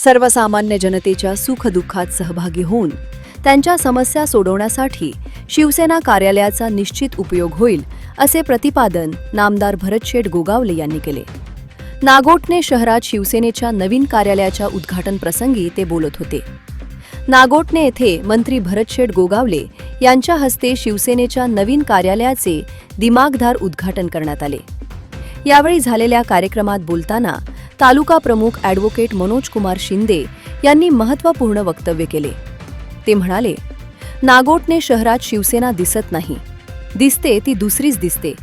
सर्वसामान्य जनतेच्या सुखदुःखात सहभागी होऊन त्यांच्या समस्या सोडवण्यासाठी शिवसेना कार्यालयाचा निश्चित उपयोग होईल असे प्रतिपादन नामदार भरतशेठ गोगावले यांनी केले। नागोठणे शहरात शिवसेनेच्या नवीन कार्यालयाच्या उद्घाटन प्रसंगी ते बोलत होते। नागोठणे येथे मंत्री भरतशेठ गोगावले यांच्या हस्ते शिवसेनेच्या नवीन कार्यालयाचे दिमागदार उद्घाटन करण्यात आले। यावेळी झालेल्या कार्यक्रमात बोलताना तालुका प्रमुख ॲडव्होकेट मनोज कुमार शिंदे यांनी महत्त्वपूर्ण वक्तव्य केले। ते म्हणाले, नागोठणे शहरात शिवसेना दिसत नाही, दिसते ती दुसरीच दिसते।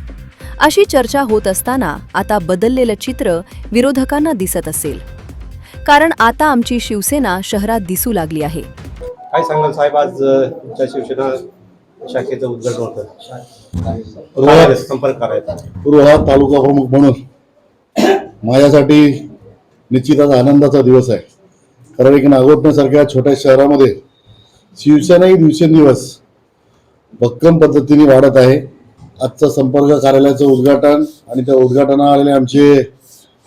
अशी चर्चा होत असताना आता बदललेलं चित्र विरोधकांना दिसत असेल, कारण आता आमची शिवसेना शहरात दिसू लागली आहे। काय सांगाल साहेब, आज तुमच्या शिवसेना शाखेचं उद्घाटन होतं, संपर्क करायचा रोहा तालुका प्रमुख म्हणून माझ्यासाठी निश्चितच आनंदाचा दिवस आहे। कारण की नागोठणेसारख्या छोट्या शहरामध्ये शिवसेना ही दिवसेंदिवस भक्कम पद्धतीने वाढत आहे। आजचं संपर्क कार्यालयाचं उद्घाटन आणि त्या उद्घाटनाला आलेले आमचे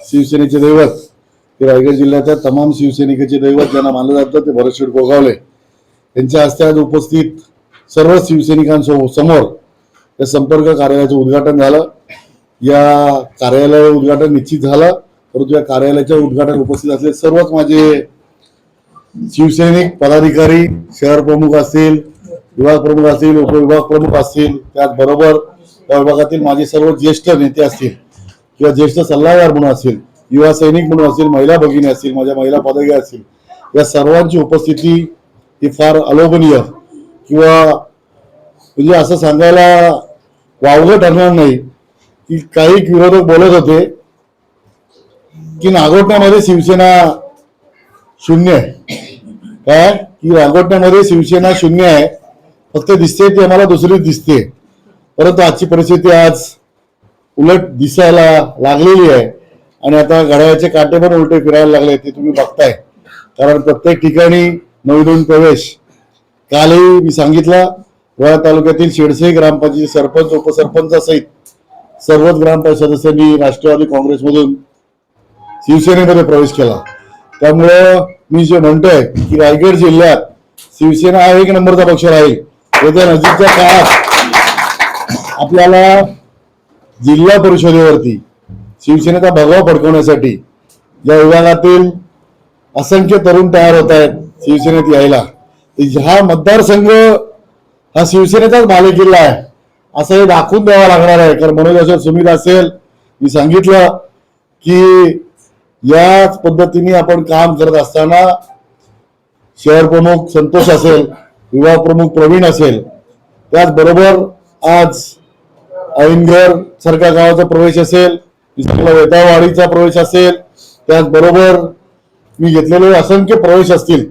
शिवसेनेचे दैवत, ते रायगड जिल्ह्याच्या तमाम शिवसैनिकांचे दैवत ज्यांना मानलं जातं ते भरतशेठ गोगावले यांच्या हस्ते आज उपस्थित सर्व शिवसैनिकांसमोर या संपर्क कार्यालयाचं उद्घाटन झालं। या कार्यालय उद्घाटन निश्चित झालं, परंतु या कार्यालयाच्या उद्घाटन उपस्थित असलेले सर्वच माझे शिवसैनिक पदाधिकारी, शहर प्रमुख असतील, विभाग प्रमुख असतील, उपविभाग प्रमुख असतील, त्याचबरोबर त्या विभागातील माझे सर्व ज्येष्ठ नेते असतील किंवा ज्येष्ठ सल्लागार म्हणून असतील, युवा सैनिक म्हणून असतील, महिला भगिनी असतील, माझ्या महिला पदाधिकारी असतील, या सर्वांची उपस्थिती ही फार अलोभनीय किंवा म्हणजे असं सांगायला वावगं ठरणार नाही की काही विरोधक बोलत होते की नागोठण्यामध्ये शिवसेना शून्य आहे, काय की नागोठण्यामध्ये शिवसेना शून्य आहे, फक्त दिसते ती आम्हाला दुसरीच दिसते। परंतु आजची परिस्थिती आज उलट दिसायला लागलेली आहे आणि आता घड्याळाचे काटे पण उलटे फिरायला लागले, ते तुम्ही बघताय। कारण प्रत्येक ठिकाणी नवीन प्रवेश, कालही मी सांगितलं, रोहा तालुक्यातील शेडसे ग्रामपंचायत सरपंच उपसरपंच सहित सर्वच ग्रामपंचायत सदस्यांनी राष्ट्रवादी काँग्रेसमधून शिवसेनेमध्ये प्रवेश केला। त्यामुळं मी जे म्हणतोय की रायगड जिल्ह्यात शिवसेना हा एक नंबरचा पक्ष राहील। येत्या नजीकच्या काळात आपल्याला जिल्हा परिषदेवरती शिवसेनेचा भगवा फडकवण्यासाठी या विभागातील असंख्य तरुण तयार होत आहेत शिवसेनेत यायला। हा मतदारसंघ हा शिवसेनेचाच बालेकिल्ला आहे असं हे दाखवून द्यावं लागणार आहे। कारण मनोज असेल, सुमित असेल, मी सांगितलं की याच पद्धतीने आपण काम करत असताना शहर प्रमुख संतोष असेल, विभाग प्रमुख प्रवीण असेल, त्याचबरोबर आज ऐनघर सारख्या गावाचा प्रवेश असेल, वेताळवाडीचा प्रवेश असेल, त्याचबरोबर मी घेतलेले असंख्य प्रवेश असतील,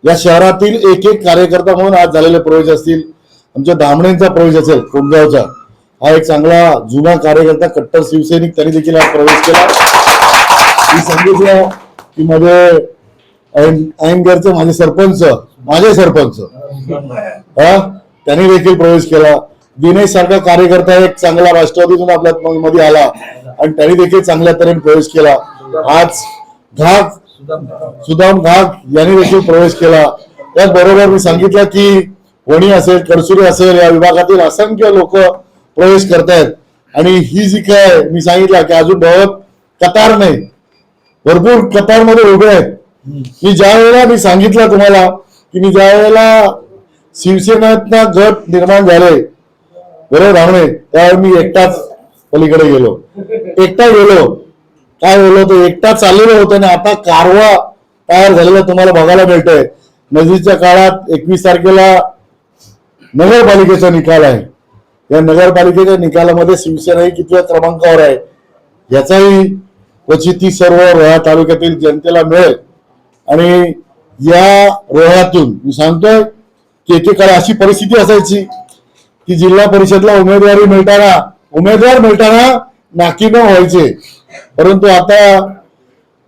या शहरातील एक एक कार्यकर्ता म्हणून आज झालेले प्रवेश असतील, आमच्या धामणेंचा प्रवेश असेल, कोंडगावचा हा एक चांगला जुना कार्यकर्ता कट्टर शिवसैनिक, त्यांनी देखील आज प्रवेश केला। मी सांगितलं की ऐनघरचे माझे सरपंच त्यांनी देखील प्रवेश केला। दिनेश सारखा कार्यकर्ता एक चांगला राष्ट्रवादीतून आपल्या मध्ये आला आणि त्यांनी देखील चांगल्या तऱ्हेने प्रवेश केला। आज सुदाम घाग यांनी देखील प्रवेश केला। त्याचबरोबर मी सांगितलं की वणी असेल, करसुरी असेल, या विभागातील असंख्य लोक प्रवेश करतायत आणि ही जी काय मी सांगितलं की अजून बहुत कतार नाही, भरपूर कतारमध्ये उभे आहेत। मी ज्या वेळेला मी सांगितलं तुम्हाला की मी ज्या वेळेला शिवसेनेचा गट निर्माण झाले बरोबर धामणे, त्यावेळी मी एकटाच पलीकडे गेलो, काय बोललो तो एकटा चाललेलो होतो आणि आता कारवा तयार झालेला तुम्हाला बघायला मिळतोय। नजीकच्या काळात 21 तारखेला नगरपालिकेचा निकाल आहे, या नगरपालिकेच्या निकालामध्ये शिवसेना ही कितव्या क्रमांकावर आहे याचाही क्वचित सर्व रोहा तालुक्यातील जनतेला मिळेल। आणि या रोह्यातून मी सांगतोय की एकेकाळी अशी परिस्थिती असायची की जिल्हा परिषदला उमेदवार मिळताना नाकीनऊ व्हायचे, परंतु आता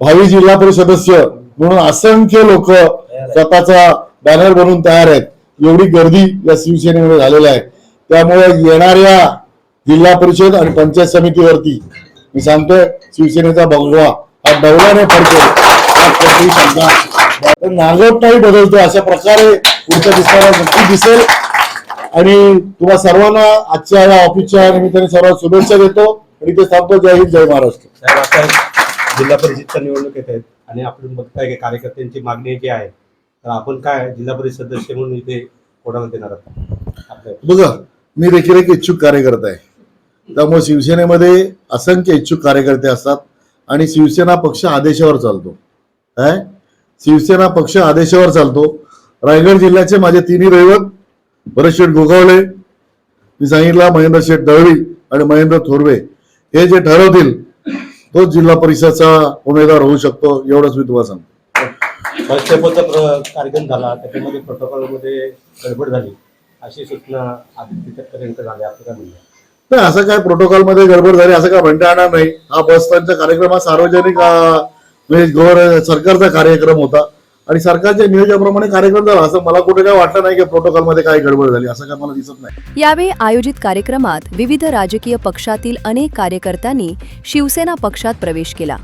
भावी जिल्हा परिषद सदस्य म्हणून असंख्य लोक स्वतःचा बॅनर बनवून तयार आहेत। एवढी गर्दी या शिवसेनेमध्ये झालेली आहे। त्यामुळे येणाऱ्या जिल्हा परिषद आणि पंचायत समितीवरती मी सांगतोय शिवसेनेचा भगवा हा डौलाने फडकेल। कोणतीही शंका नाही. तर नागोठाही बदलतो अशा प्रकारे पुढच्या दिसणारा नक्की दिसेल. आणि तुम्हा सर्वांना आजच्या या ऑफिसच्या निमित्ताने सर्वांना शुभेच्छा देतो आणि ते सांगतो जय हिंद जय महाराष्ट्र. साहेब, आता जिल्हा परिषदच्या निवडणूक येत आहेत आणि आपण बघताय की कार्यकर्त्यांची मागणी जी आहे, तर आपण काय जिल्हा परिषद सदस्य म्हणून इथे कोणामध्ये देणार आहात? बघा, मी देखील एक इच्छुक कार्यकर्ता आहे. त्यामुळे शिवसेनेमध्ये असंख्य इच्छुक कार्यकर्ते असतात आणि शिवसेना पक्ष आदेशावर चालतो. काय शिवसेना पक्ष आदेशावर चालतो. रायगड जिल्ह्याचे माझे तिन्ही दैवत भरत शेठ गोगावले, मी सांगितलं महेंद्र शेठ दळवी आणि महेंद्र थोरवे, हे जे ठरवतील तो जिल्हा परिषदचा उमेदवार होऊ शकतो. एवढंच मी तुम्हाला सांगतो. बसस्टॉपचा कार्यक्रम झाला, त्याच्यामध्ये प्रोटोकॉलमध्ये गडबड झाली अशी सूचना आदित्यपर्यंत झाली. आपलं काय म्हणणं? नाही, असं काय प्रोटोकॉलमध्ये गडबड झाली असं काय म्हणता येणार नाही. हा बसचा कार्यक्रम हा सार्वजनिक म्हणजे सरकारचा कार्यक्रम होता आणि सरकारच्या नियोजनाप्रमाणे कार्यक्रम झाला. असं मला कुठे काय वाटलं नाही की प्रोटोकॉलमध्ये काही गडबड झाली, असं काय मला दिसत नाही. यावेळी आयोजित कार्यक्रमात विविध राजकीय पक्षातील अनेक कार्यकर्त्यांनी शिवसेना पक्षात प्रवेश केला.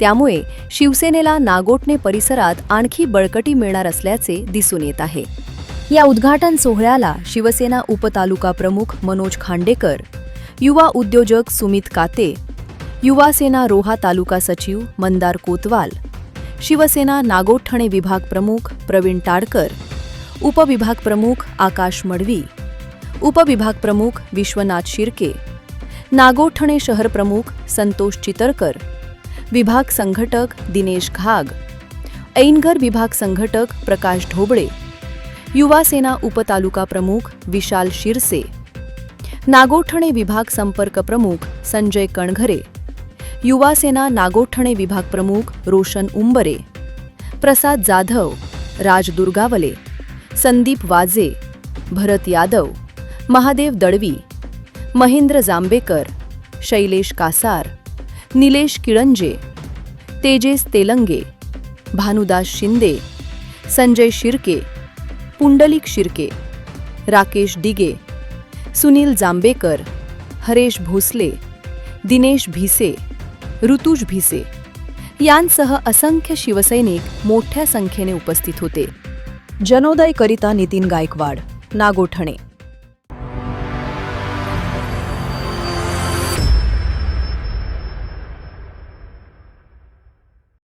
त्यामुळे शिवसेनेला नागोठणे परिसरात आणखी बळकटी मिळणार असल्याचे दिसून येत आहे. या उद्घाटन सोहळ्याला शिवसेना उपतालुका प्रमुख मनोज खांडेकर, युवा उद्योजक सुमित काते, युवा सेना रोहा तालुका सचिव मंदार कोतवाल, शिवसेना नागोठणे विभाग प्रमुख प्रवीण टाडकर, उपविभाग प्रमुख आकाश मडवी, उपविभाग प्रमुख विश्वनाथ शिर्के, नागोठणे शहर प्रमुख संतोष चितरकर, विभाग संघटक दिनेश घाग, ऐनघर विभाग संघटक प्रकाश ढोबळे, युवा सेना उपतालुका प्रमुख विशाल शिरसे, नागोठणे विभाग संपर्क प्रमुख संजय कणघरे, युवा सेना नागोठणे विभाग प्रमुख रोशन उंबरे, प्रसाद जाधव, राज दुर्गावले, संदीप वाजे, भरत यादव, महादेव दळवी, महेंद्र जांबेकर, शैलेश कासार, निलेश किळंजे, तेजेस तेलंगे, भानुदास शिंदे, संजय शिर्के, पुंडलिक शिर्के, राकेश दिगे, सुनील जांबेकर, हरेश भोसले, दिनेश भिसे, ऋतुज भिसे यांसह असंख्य शिवसैनिक मोठ्या संख्येने उपस्थित होते. जनोदय करिता नितीन गायकवाड, नागोठणे.